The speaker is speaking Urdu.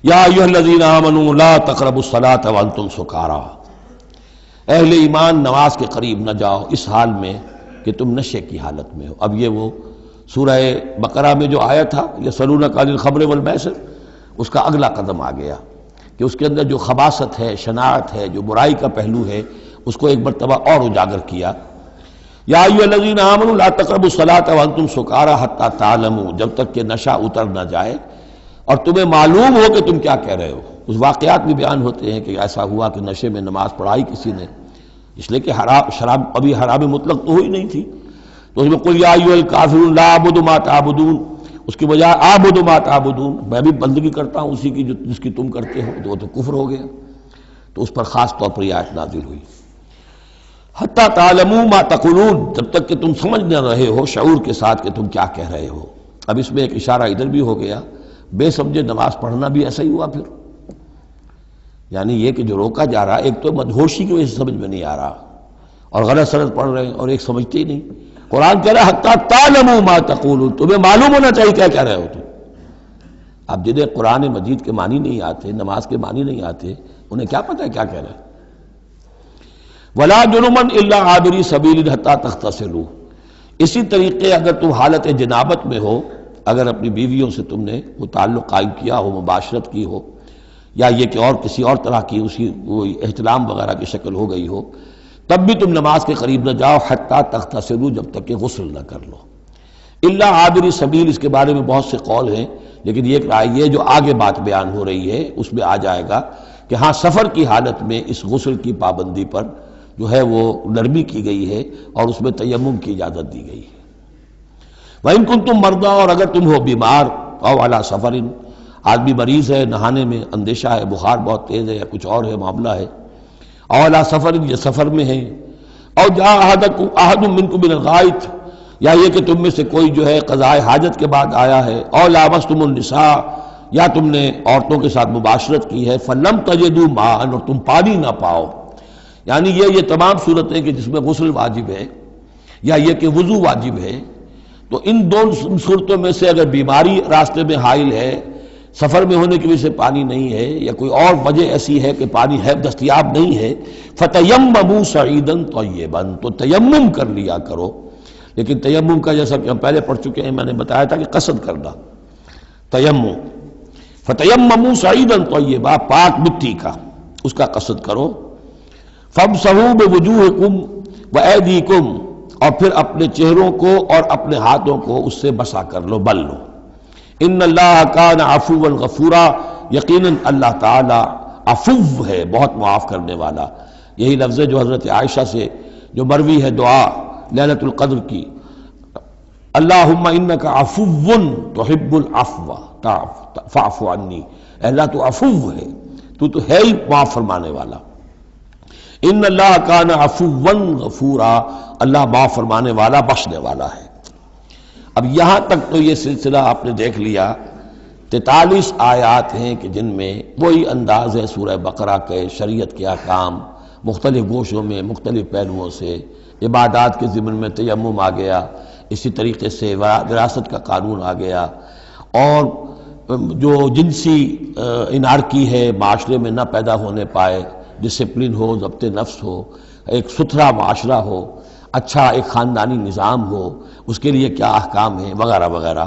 یا ایھا الذین آمنوا لا تقربوا الصلاۃ وانتم سکارا، اہل ایمان نماز کے قریب نہ جاؤ اس حال میں کہ تم نشے کی حالت میں ہو۔ اب یہ وہ سورہ بقرہ میں جو آیا تھا یسألونک عن الخمر والمیسر، اس کا اگلا قدم آ گیا کہ اس کے اندر جو خباثت ہے، شناعت ہے، جو برائی کا پہلو ہے، اس کو ایک مرتبہ اور اجاگر کیا۔ یا ایھا الذین آمنوا لا تقربوا الصلاۃ وانتم سکارا حتی تعلموا، جب تک کہ نشہ اتر نہ جائے اور تمہیں معلوم ہو کہ تم کیا کہہ رہے ہو۔ اس واقعات بھی بیان ہوتے ہیں کہ ایسا ہوا کہ نشے میں نماز پڑھائی کسی نے، اس لیے کہ شراب ابھی حرام مطلق تو ہوئی نہیں تھی، تو اس میں قل یا ایھا الکافرون لا اعبد ما تعبدون، اس کی بجائے اعبد ما تعبدون، میں بھی بندگی کرتا ہوں اسی کی جس کی تم کرتے ہو، تو وہ تو کفر ہو گیا۔ تو اس پر خاص طور پر یہ آیت نازل ہوئی حتی تعلموا ما تقولون، جب تک کہ تم سمجھ نہ رہے ہو شعور کے ساتھ کہ تم کیا کہہ رہے ہو۔ اب اس میں ایک اشارہ ادھر بھی ہو گیا، بے سمجھے نماز پڑھنا بھی ایسا ہی ہوا پھر، یعنی یہ کہ جو روکا جا رہا، ایک تو مدہوشی کی وجہ سے سمجھ میں نہیں آ رہا اور غلط سلط پڑھ رہے ہیں، اور ایک سمجھتے ہی نہیں۔ قرآن کہہ رہا ہے حتی تعلموا ما تقولون، تمہیں معلوم ہونا چاہیے کیا کہہ رہے ہو تم۔ اب جنہیں قرآن مجید کے معنی نہیں آتے، نماز کے معنی نہیں آتے، انہیں کیا پتہ ہے کیا کہہ رہے ہیں۔ ولا جنبا الا عابری سبیل حتی تغتسلوا، اسی طریقے اگر تم حالت جنابت میں ہو، اگر اپنی بیویوں سے تم نے وہ تعلق قائم کیا ہو، مباشرت کی ہو، یا یہ کہ اور کسی اور طرح کی اسی وہ احتلام وغیرہ کی شکل ہو گئی ہو، تب بھی تم نماز کے قریب نہ جاؤ حتی تغتسلوا، جب تک کہ غسل نہ کر لو۔ الا عابری سبیل، اس کے بارے میں بہت سے قول ہیں، لیکن یہ رائے یہ جو آگے بات بیان ہو رہی ہے اس میں آ جائے گا کہ ہاں سفر کی حالت میں اس غسل کی پابندی پر جو ہے وہ نرمی کی گئی ہے اور اس میں تیمم کی اجازت دی گئی ہے۔ وَإِن كُنتُم مَرْضَىٰ، اور اگر تم ہو بیمار، او علی سفر، آدمی مریض ہے، نہانے میں اندیشہ ہے، بخار بہت تیز ہے یا کچھ اور ہے معاملہ ہے، او علی سفر، یہ سفر میں ہے، او جاء احد منکم من الغائط، یا یہ کہ تم میں سے کوئی جو ہے قضاء حاجت کے بعد آیا ہے، او لامستم النساء، یا تم نے عورتوں کے ساتھ مباشرت کی ہے، فلم تجدوا ماء، اور تم پانی نہ پاؤ، یعنی یہ تمام صورتیں کہ جس میں غسل واجب ہے یا یہ کہ وضو واجب ہے، تو ان دو صورتوں میں سے اگر بیماری راستے میں حائل ہے، سفر میں ہونے کی وجہ سے پانی نہیں ہے، یا کوئی اور وجہ ایسی ہے کہ پانی ہے دستیاب نہیں ہے، فتیمموا صعیدا طیبا، تو تیمم کر لیا کرو۔ لیکن تیمم کا جیسا کہ ہم پہلے پڑھ چکے ہیں، میں نے بتایا تھا کہ قصد کرنا، تیمم، فتیمموا صعیدا طیبا، پاک مٹی کا، اس کا قصد کرو۔ فامسحوا بوجوہکم وایدیکم، اور پھر اپنے چہروں کو اور اپنے ہاتھوں کو اس سے بسا کر لو، بل لو۔ ان اللہ کان عفوا غفورا، یقیناً اللہ تعالی عفو ہے، بہت معاف کرنے والا۔ یہی لفظ ہے جو حضرت عائشہ سے جو مروی ہے دعا لیلۃ القدر کی، اللہم انک عفو تحب العفو فاعف عنی، اے اللہ تو عفو ہے، تو ہے ہی معاف فرمانے والا۔ ان اللہ کان عفوا غفورا، اللہ معاف فرمانے والا، بخشنے والا ہے۔ اب یہاں تک تو یہ سلسلہ آپ نے دیکھ لیا، 43 آیات ہیں کہ جن میں وہی انداز ہے سورہ بقرہ کے، شریعت کے احکام مختلف گوشوں میں مختلف پہلوؤں سے، عبادات کے ضمن میں تیمم آ گیا، اسی طریقے سے وراثت کا قانون آ گیا، اور جو جنسی انارکی ہے معاشرے میں نہ پیدا ہونے پائے، ڈسپلن ہو، ضبط نفس ہو، ایک ستھرا معاشرہ ہو، اچھا ایک خاندانی نظام ہو، اس کے لیے کیا احکام ہیں وغیرہ وغیرہ۔